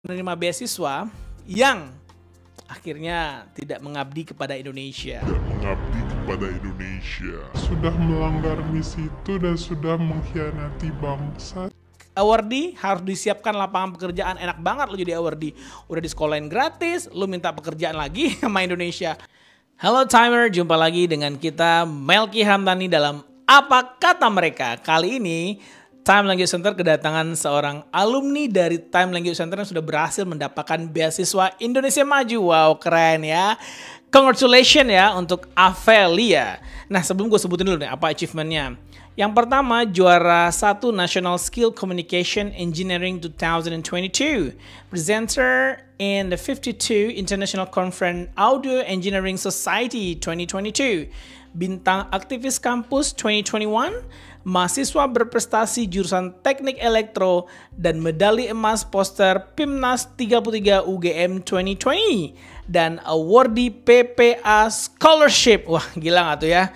Menerima beasiswa yang akhirnya tidak mengabdi kepada Indonesia. Sudah melanggar misi itu dan sudah mengkhianati bangsa. Awardee harus disiapkan lapangan pekerjaan. Enak banget lo jadi awardee. Udah disekolahin gratis, lo minta pekerjaan lagi sama Indonesia. Halo Timer, jumpa lagi dengan kita Melki Hamdani dalam Apa Kata Mereka. Kali ini Time Language Center kedatangan seorang alumni dari Time Language Center yang sudah berhasil mendapatkan beasiswa Indonesia Maju. Wow, keren ya. Congratulations ya untuk Avelia. Nah, sebelum gue sebutin dulu nih apa achievementnya. Yang pertama, juara 1 National Skill Communication Engineering 2022. Presenter in the 52 International Conference Audio Engineering Society 2022. Bintang aktivis kampus 2021. Mahasiswa berprestasi jurusan teknik elektro dan medali emas poster PIMNAS 33 UGM 2020 dan awardee PPA Scholarship. Wah, gila gak tuh ya?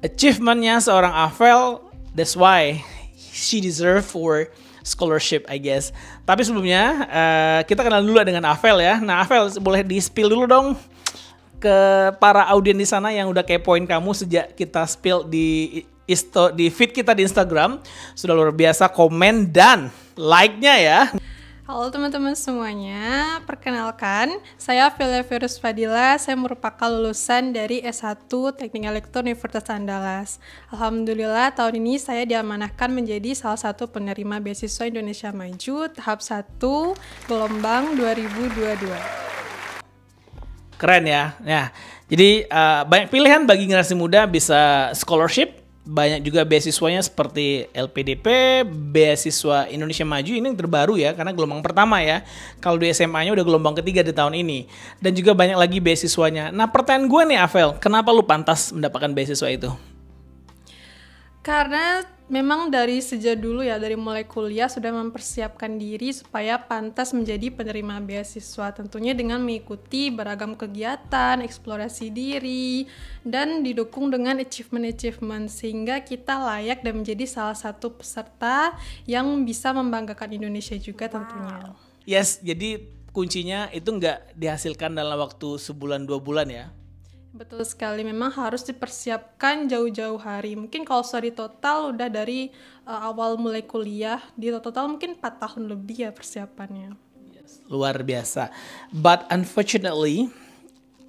Achievementnya seorang Avel, that's why she deserve for scholarship I guess. Tapi sebelumnya kita kenal dulu dengan Avel ya. Nah Avel, boleh di-spill dulu dong ke para audien di sana yang udah kepoin kamu sejak kita spill di feed kita di Instagram. Sudah luar biasa komen dan like-nya ya. Halo teman-teman semuanya, perkenalkan saya Avelia Virus Fadila, saya merupakan lulusan dari S1 Teknik Elektro Universitas Andalas. Alhamdulillah tahun ini saya diamanahkan menjadi salah satu penerima beasiswa Indonesia Maju tahap 1 gelombang 2022. Keren ya. Nah, jadi banyak pilihan bagi generasi muda, bisa scholarship, banyak juga beasiswanya seperti LPDP, beasiswa Indonesia Maju ini yang terbaru ya, karena gelombang pertama ya. Kalau di SMA-nya udah gelombang ketiga di tahun ini. Dan juga banyak lagi beasiswanya. Nah, pertanyaan gue nih Avel, kenapa lu pantas mendapatkan beasiswa itu? Karena memang dari sejak dulu ya, dari mulai kuliah sudah mempersiapkan diri supaya pantas menjadi penerima beasiswa. Tentunya dengan mengikuti beragam kegiatan, eksplorasi diri, dan didukung dengan achievement-achievement. Sehingga kita layak dan menjadi salah satu peserta yang bisa membanggakan Indonesia juga tentunya. Yes, jadi kuncinya itu nggak dihasilkan dalam waktu sebulan 2 bulan ya? Betul sekali, memang harus dipersiapkan jauh-jauh hari. Mungkin kalau study total udah dari awal mulai kuliah, di total mungkin 4 tahun lebih ya persiapannya. Yes, luar biasa. But unfortunately,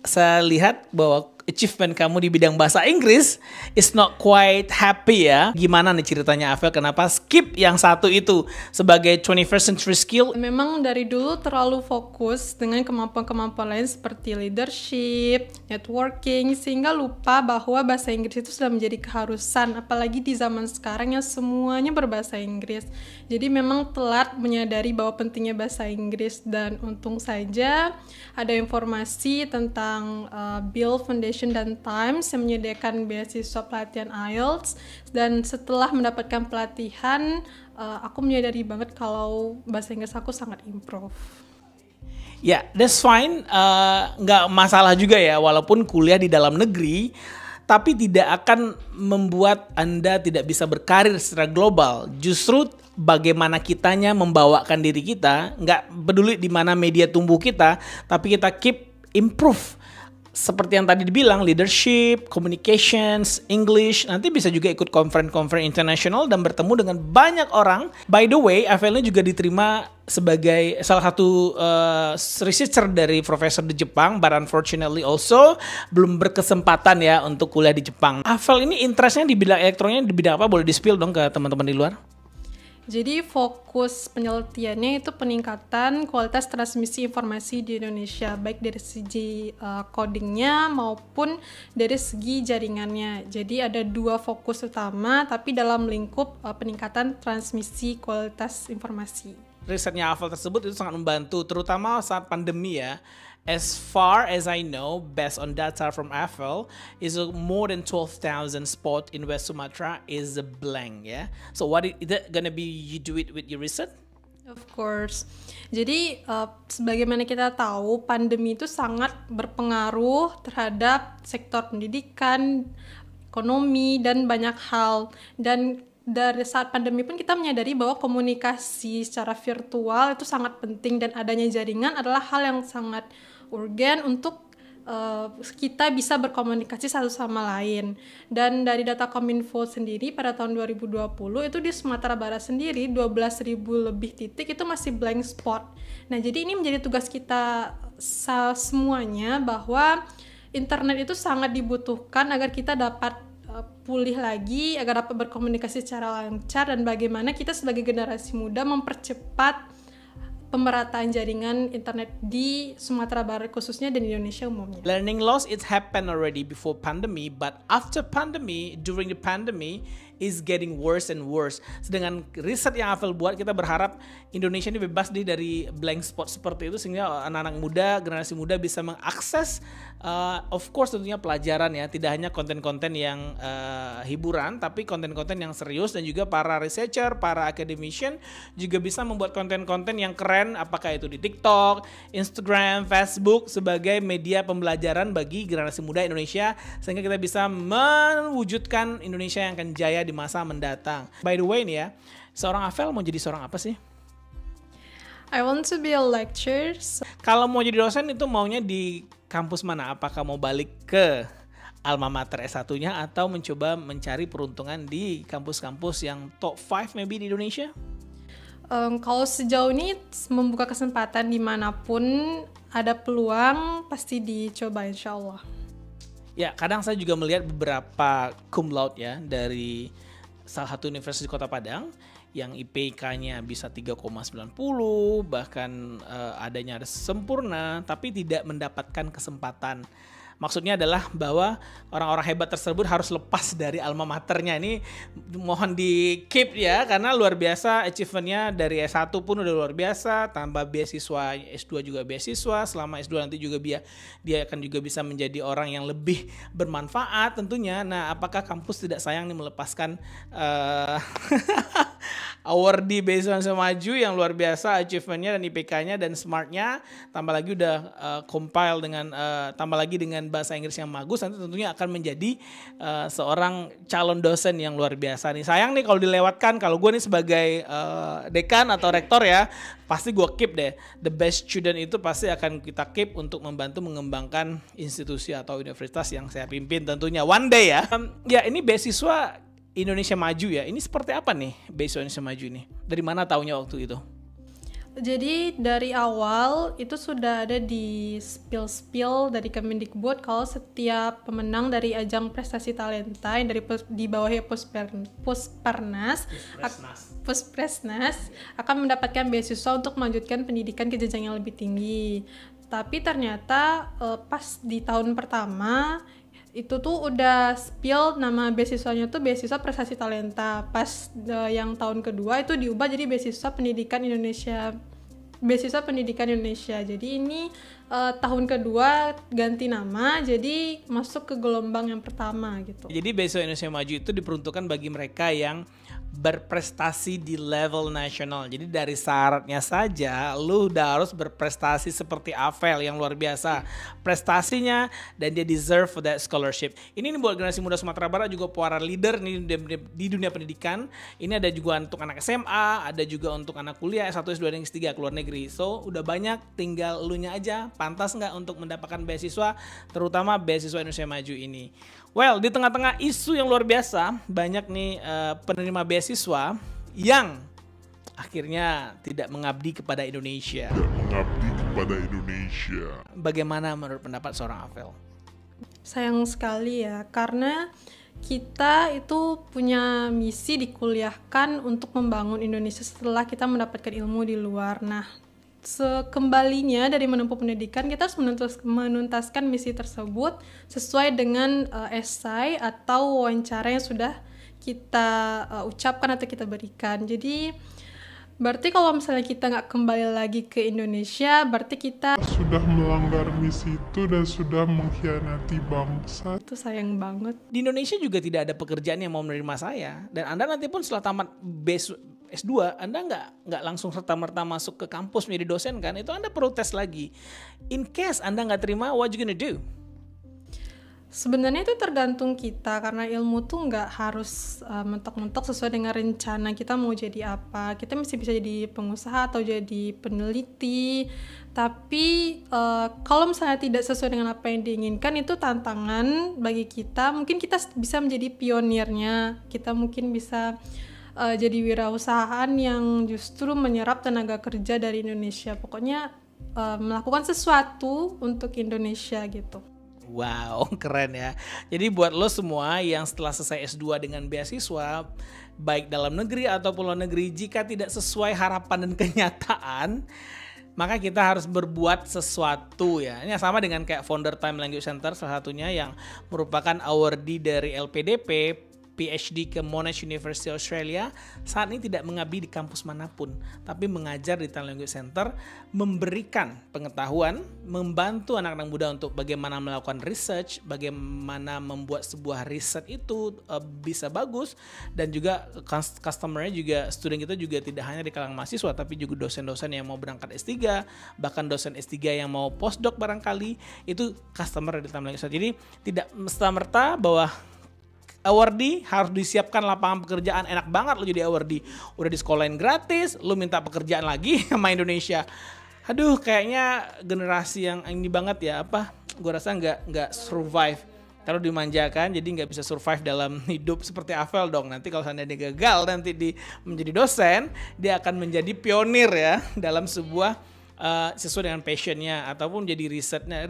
saya lihat bahwa achievement kamu di bidang bahasa Inggris is not quite happy ya. Gimana nih ceritanya Avel, kenapa skip yang satu itu sebagai 21st century skill? Memang dari dulu terlalu fokus dengan kemampuan-kemampuan lain seperti leadership, networking, sehingga lupa bahwa bahasa Inggris itu sudah menjadi keharusan, apalagi di zaman sekarang yang semuanya berbahasa Inggris. Jadi memang telat menyadari bahwa pentingnya bahasa Inggris, dan untung saja ada informasi tentang Bill Foundation dan Times yang menyediakan beasiswa pelatihan IELTS, dan setelah mendapatkan pelatihan aku menyadari banget kalau bahasa Inggris aku sangat improve. Ya, that's fine, nggak masalah juga ya, walaupun kuliah di dalam negeri, tapi tidak akan membuat Anda tidak bisa berkarir secara global. Justru bagaimana kitanya membawakan diri kita, nggak peduli di mana media tumbuh kita, tapi kita keep improve. Seperti yang tadi dibilang, leadership, communications, English, nanti bisa juga ikut conference internasional dan bertemu dengan banyak orang. By the way, Avelnya juga diterima sebagai salah satu researcher dari profesor di Jepang, but unfortunately also belum berkesempatan ya untuk kuliah di Jepang. Avel ini interestnya di bidang elektroniknya, di bidang apa? Boleh di-spill dong ke teman-teman di luar? Jadi fokus penelitiannya itu peningkatan kualitas transmisi informasi di Indonesia, baik dari segi codingnya maupun dari segi jaringannya. Jadi ada 2 fokus utama, tapi dalam lingkup peningkatan transmisi kualitas informasi. Risetnya Avel tersebut itu sangat membantu, terutama saat pandemi ya. As far as I know, based on data from Avel, is more than 12,000 spot in West Sumatra is a blank ya. So what is that gonna be you do it with your research? Of course. Jadi sebagaimana kita tahu, pandemi itu sangat berpengaruh terhadap sektor pendidikan, ekonomi, dan banyak hal. Dan dari saat pandemi pun kita menyadari bahwa komunikasi secara virtual itu sangat penting dan adanya jaringan adalah hal yang sangat urgen untuk kita bisa berkomunikasi satu sama lain. Dan dari data Kominfo sendiri pada tahun 2020 itu di Sumatera Barat sendiri 12.000 lebih titik itu masih blank spot. Nah, jadi ini menjadi tugas kita semuanya bahwa internet itu sangat dibutuhkan agar kita dapat pulih lagi, agar dapat berkomunikasi secara lancar, dan bagaimana kita sebagai generasi muda mempercepat pemerataan jaringan internet di Sumatera Barat khususnya dan di Indonesia umumnya. Learning loss it happened already before pandemic, but after pandemic, during the pandemic is getting worse and worse. Sedangkan riset yang Avel buat, kita berharap Indonesia ini bebas dari blank spot seperti itu sehingga anak-anak muda, generasi muda bisa mengakses of course tentunya pelajaran ya, tidak hanya konten-konten yang hiburan, tapi konten-konten yang serius, dan juga para researcher, para academician juga bisa membuat konten-konten yang keren, apakah itu di TikTok, Instagram, Facebook sebagai media pembelajaran bagi generasi muda Indonesia sehingga kita bisa mewujudkan Indonesia yang akan jaya di masa mendatang. By the way nih ya, seorang Avel mau jadi seorang apa sih? I want to be a lecturer. Kalau mau jadi dosen itu maunya di kampus mana? Apakah mau balik ke alma mater S1-nya atau mencoba mencari peruntungan di kampus-kampus yang top 5 maybe di Indonesia? Kalau sejauh ini membuka kesempatan dimanapun ada peluang pasti dicoba insya Allah. Ya, kadang saya juga melihat beberapa cum laude ya dari salah satu universitas di Kota Padang yang IPK-nya bisa 3,90, bahkan adanya ada sempurna tapi tidak mendapatkan kesempatan. Maksudnya adalah bahwa orang-orang hebat tersebut harus lepas dari alma maternya. Ini mohon di keep ya, karena luar biasa achievementnya dari S1 pun udah luar biasa, tambah beasiswa S2 juga beasiswa, selama S2 nanti juga dia akan juga bisa menjadi orang yang lebih bermanfaat tentunya. Nah, apakah kampus tidak sayang nih melepaskan awardee beasiswa maju yang luar biasa achievementnya dan IPK-nya dan smartnya, tambah lagi udah compile dengan tambah lagi dengan bahasa Inggris yang bagus, nanti tentunya akan menjadi seorang calon dosen yang luar biasa nih. Sayang nih kalau dilewatkan. Kalau gue nih sebagai dekan atau rektor ya, pasti gue keep deh. The best student itu pasti akan kita keep untuk membantu mengembangkan institusi atau universitas yang saya pimpin tentunya one day ya. Ya, ini beasiswa Indonesia Maju ya. Ini seperti apa nih beasiswa Indonesia Maju ini? Dari mana taunya waktu itu? Jadi dari awal itu sudah ada di spill dari Kemendikbud kalau setiap pemenang dari ajang prestasi talenta yang di bawahnya Puspresnas akan mendapatkan beasiswa untuk melanjutkan pendidikan ke jenjang yang lebih tinggi. Tapi ternyata pas di tahun pertama itu tuh udah spill nama beasiswanya tuh beasiswa prestasi talenta. Pas yang tahun kedua itu diubah jadi beasiswa pendidikan Indonesia. Jadi ini tahun kedua ganti nama, jadi masuk ke gelombang yang pertama gitu. Jadi beasiswa Indonesia Maju itu diperuntukkan bagi mereka yang berprestasi di level nasional. Jadi dari syaratnya saja lu udah harus berprestasi seperti Avel yang luar biasa prestasinya, dan dia deserve for that scholarship. Ini buat generasi muda Sumatera Barat juga para leader nih di dunia pendidikan. Ini ada juga untuk anak SMA, ada juga untuk anak kuliah S1, S2, dan S3 ke luar negeri. So udah banyak, tinggal elunya aja pantas nggak untuk mendapatkan beasiswa, terutama beasiswa Indonesia Maju ini. Well, di tengah-tengah isu yang luar biasa, banyak nih penerima beasiswa yang akhirnya tidak mengabdi kepada Indonesia. Bagaimana menurut pendapat seorang Avel? Sayang sekali ya, karena kita itu punya misi dikuliahkan untuk membangun Indonesia setelah kita mendapatkan ilmu di luar. Nah, sekembalinya dari menempuh pendidikan, kita harus menuntaskan misi tersebut sesuai dengan esai atau wawancara yang sudah kita ucapkan atau kita berikan. Jadi berarti kalau misalnya kita nggak kembali lagi ke Indonesia, berarti kita sudah melanggar misi itu dan sudah mengkhianati bangsa. itu sayang banget. Di Indonesia juga tidak ada pekerjaan yang mau menerima saya, dan Anda nanti pun setelah tamat S2, Anda nggak langsung serta-merta masuk ke kampus menjadi dosen kan? Itu Anda perlu tes lagi. In case Anda nggak terima, what you gonna do? Sebenarnya itu tergantung kita, karena ilmu tuh nggak harus mentok-mentok sesuai dengan rencana kita mau jadi apa. Kita masih bisa jadi pengusaha atau jadi peneliti. Tapi kalau misalnya tidak sesuai dengan apa yang diinginkan, itu tantangan bagi kita. Mungkin kita bisa menjadi pionirnya. Kita mungkin bisa jadi wirausahaan yang justru menyerap tenaga kerja dari Indonesia. Pokoknya melakukan sesuatu untuk Indonesia gitu. Wow, keren ya. Jadi buat lo semua yang setelah selesai S2 dengan beasiswa, baik dalam negeri ataupun luar negeri, jika tidak sesuai harapan dan kenyataan, maka kita harus berbuat sesuatu ya. Ini sama dengan kayak founder Time Language Center, salah satunya yang merupakan awardee dari LPDP, PhD ke Monash University Australia, saat ini tidak mengabdi di kampus manapun, tapi mengajar di Time Language Center, memberikan pengetahuan, membantu anak-anak muda untuk bagaimana melakukan research, bagaimana membuat sebuah riset itu bisa bagus, dan juga customer-nya juga, student kita juga tidak hanya di kalangan mahasiswa, tapi juga dosen-dosen yang mau berangkat S3, bahkan dosen S3 yang mau postdoc barangkali, itu customer di Time Language Center. Jadi tidak serta-merta bahwa awardee harus disiapkan lapangan pekerjaan. Enak banget lo jadi awardee, udah disekolahin gratis, lo minta pekerjaan lagi sama Indonesia. Aduh, kayaknya generasi yang ini banget ya, gue rasa nggak survive kalau dimanjakan, jadi nggak bisa survive dalam hidup seperti Avel dong. Nanti kalau seandainya dia gagal nanti menjadi dosen, dia akan menjadi pionir ya dalam sebuah sesuai dengan passionnya ataupun jadi risetnya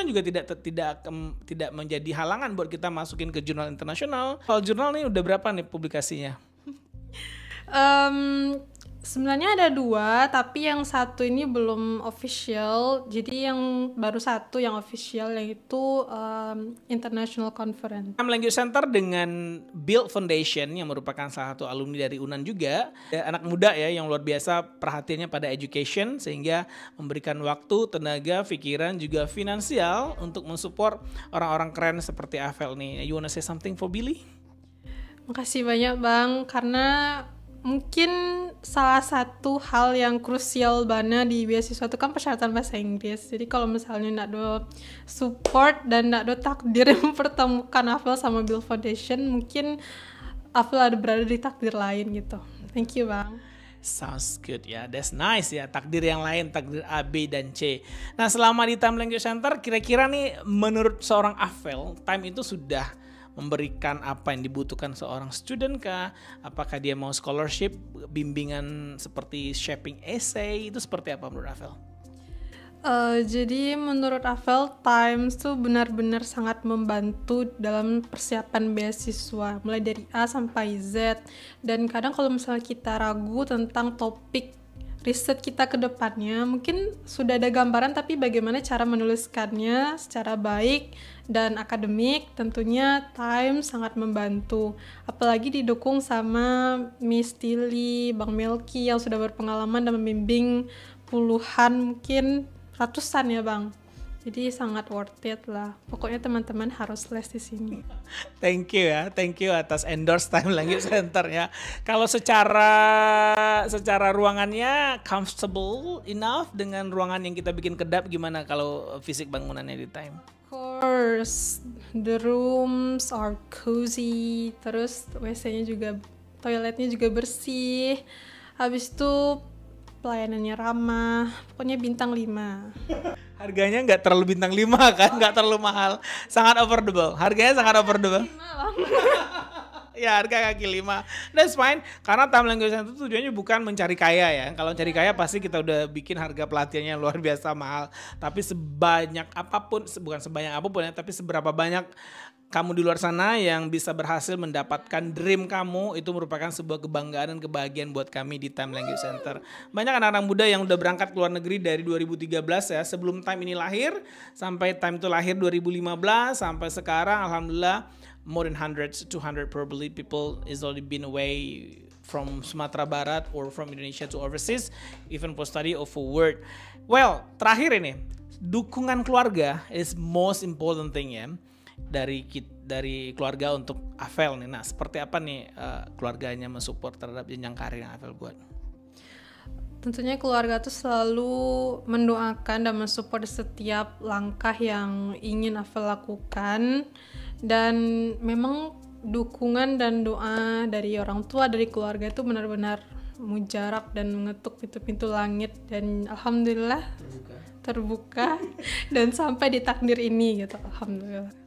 juga tidak menjadi halangan buat kita masukin ke jurnal internasional. Kalau jurnal nih udah berapa nih publikasinya? Sebenarnya ada 2, tapi yang satu ini belum official. Jadi yang baru satu yang official, yaitu International Conference. Time Language Center dengan Build Foundation yang merupakan salah satu alumni dari UNAN juga, anak muda ya yang luar biasa perhatiannya pada education, sehingga memberikan waktu, tenaga, pikiran, juga finansial untuk mensupport orang-orang keren seperti Avel nih. You wanna say something for Billy? Makasih banyak Bang, karena mungkin salah satu hal yang krusial banget di beasiswa itu kan persyaratan bahasa Inggris. Jadi kalau misalnya nak do support dan nak do takdir yang mempertemukan Avel sama Build Foundation, mungkin Avel ada berada di takdir lain gitu. Thank you Bang. Sounds good ya, that's nice ya, takdir yang lain, takdir A, B, dan C. Nah selama di Time Language Center, kira-kira nih menurut seorang Avel, Time itu sudah memberikan apa yang dibutuhkan seorang student kah? Apakah dia mau scholarship, bimbingan seperti shaping essay, itu seperti apa menurut Avel? Jadi menurut Avel, Times tuh benar-benar sangat membantu dalam persiapan beasiswa, mulai dari A sampai Z. Dan kadang kalau misalnya kita ragu tentang topik riset kita ke depannya, mungkin sudah ada gambaran, tapi bagaimana cara menuliskannya secara baik dan akademik, tentunya Time sangat membantu. Apalagi didukung sama Miss Tilly, Bang Melki yang sudah berpengalaman dan membimbing puluhan, mungkin ratusan ya Bang. Jadi sangat worth it lah. Pokoknya teman-teman harus les di sini. Thank you ya, thank you atas endorse Time Language Center ya. Kalau secara ruangannya comfortable enough dengan ruangan yang kita bikin kedap, gimana kalau fisik bangunannya di Time? Of course, the rooms are cozy. Terus WC-nya juga, toiletnya juga bersih. Habis itu pelayanannya ramah. Pokoknya bintang 5. Harganya nggak terlalu bintang 5 kan, nggak terlalu mahal, sangat affordable. Harganya sangat affordable. Ya harga kaki 5, that's fine. Karena Time Language Center itu tujuannya bukan mencari kaya ya. Kalau mencari kaya pasti kita udah bikin harga pelatihannya luar biasa mahal. Tapi sebanyak apapun, bukan sebanyak apapun ya, tapi seberapa banyak kamu di luar sana yang bisa berhasil mendapatkan dream kamu, itu merupakan sebuah kebanggaan dan kebahagiaan buat kami di Time Language Center. Banyak anak-anak muda yang udah berangkat ke luar negeri dari 2013 ya, sebelum Time ini lahir, sampai Time itu lahir 2015, sampai sekarang alhamdulillah more than 200 probably people is already been away from Sumatera Barat or from Indonesia to overseas, even for study or for work. Well, terakhir ini, dukungan keluarga is most important thing ya. Dari keluarga untuk Avel nih. Nah, seperti apa nih keluarganya mensupport terhadap jenjang karir yang Avel buat? Tentunya keluarga tuh selalu mendoakan dan mensupport setiap langkah yang ingin Afel lakukan, dan memang dukungan dan doa dari orang tua, dari keluarga itu benar-benar mujarab dan mengetuk pintu-pintu langit, dan alhamdulillah terbuka dan sampai di takdir ini gitu, alhamdulillah.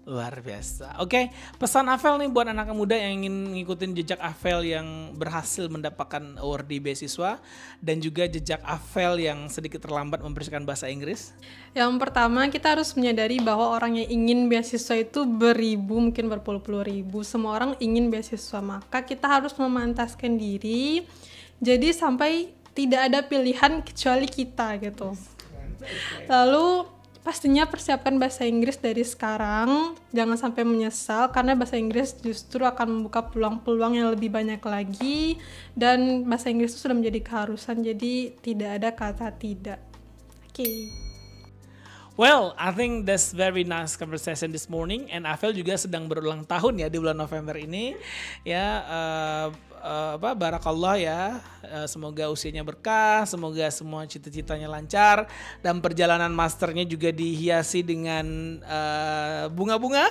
Luar biasa. Oke, pesan Afel nih buat anak muda yang ingin ngikutin jejak Afel yang berhasil mendapatkan award di beasiswa, dan juga jejak Afel yang sedikit terlambat mempersiapkan bahasa Inggris. Yang pertama, kita harus menyadari bahwa orang yang ingin beasiswa itu beribu, mungkin berpuluh-puluh ribu. Semua orang ingin beasiswa, maka kita harus memantaskan diri. Jadi sampai tidak ada pilihan kecuali kita gitu. Lalu pastinya persiapkan bahasa Inggris dari sekarang, jangan sampai menyesal karena bahasa Inggris justru akan membuka peluang-peluang yang lebih banyak lagi, dan bahasa Inggris itu sudah menjadi keharusan, jadi tidak ada kata tidak. Oke. Well, I think that's very nice conversation this morning, and Afel juga sedang berulang tahun ya di bulan November ini. Ya, barakallah ya. Semoga usianya berkah, semoga semua cita-citanya lancar, dan perjalanan masternya juga dihiasi dengan bunga-bunga,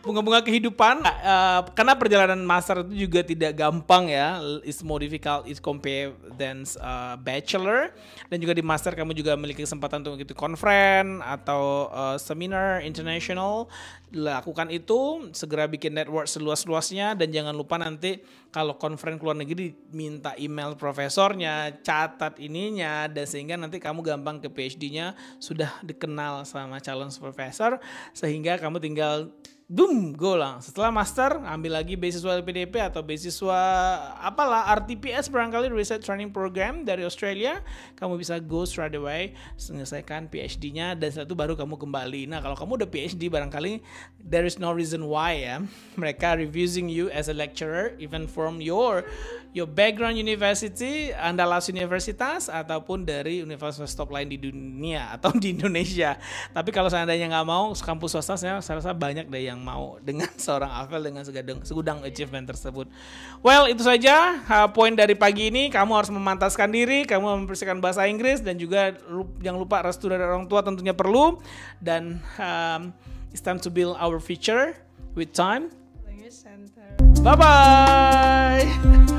bunga-bunga kehidupan. Karena perjalanan master itu juga tidak gampang ya. It's more difficult compared than bachelor, dan juga di master kamu juga memiliki kesempatan untuk mengikuti conference atau seminar international. Lakukan itu, segera bikin network seluas-luasnya, dan jangan lupa nanti kalau conference luar negeri minta email profesornya, catat ininya, dan sehingga nanti kamu gampang ke PhD-nya sudah dikenal sama calon profesor, sehingga kamu tinggal boom, go lang. Setelah master, ambil lagi beasiswa LPDP atau beasiswa apalah, RTPS barangkali, Research Training Program dari Australia. Kamu bisa go straight away, selesaikan PhD-nya, dan setelah itu baru kamu kembali. Nah, kalau kamu udah PhD, barangkali there is no reason why ya. Mereka refusing you as a lecturer, even from your background university, Andalas Universitas, ataupun dari universitas top lain di dunia atau di Indonesia. Tapi kalau seandainya nggak mau, kampus swasta saya rasa banyak deh yang mau dengan seorang Afel dengan segudang achievement tersebut. Well, itu saja poin dari pagi ini. Kamu harus memantaskan diri, kamu mempersiapkan bahasa Inggris, dan juga jangan lupa restu dari orang tua tentunya perlu. Dan it's time to build our future with time. Bye bye.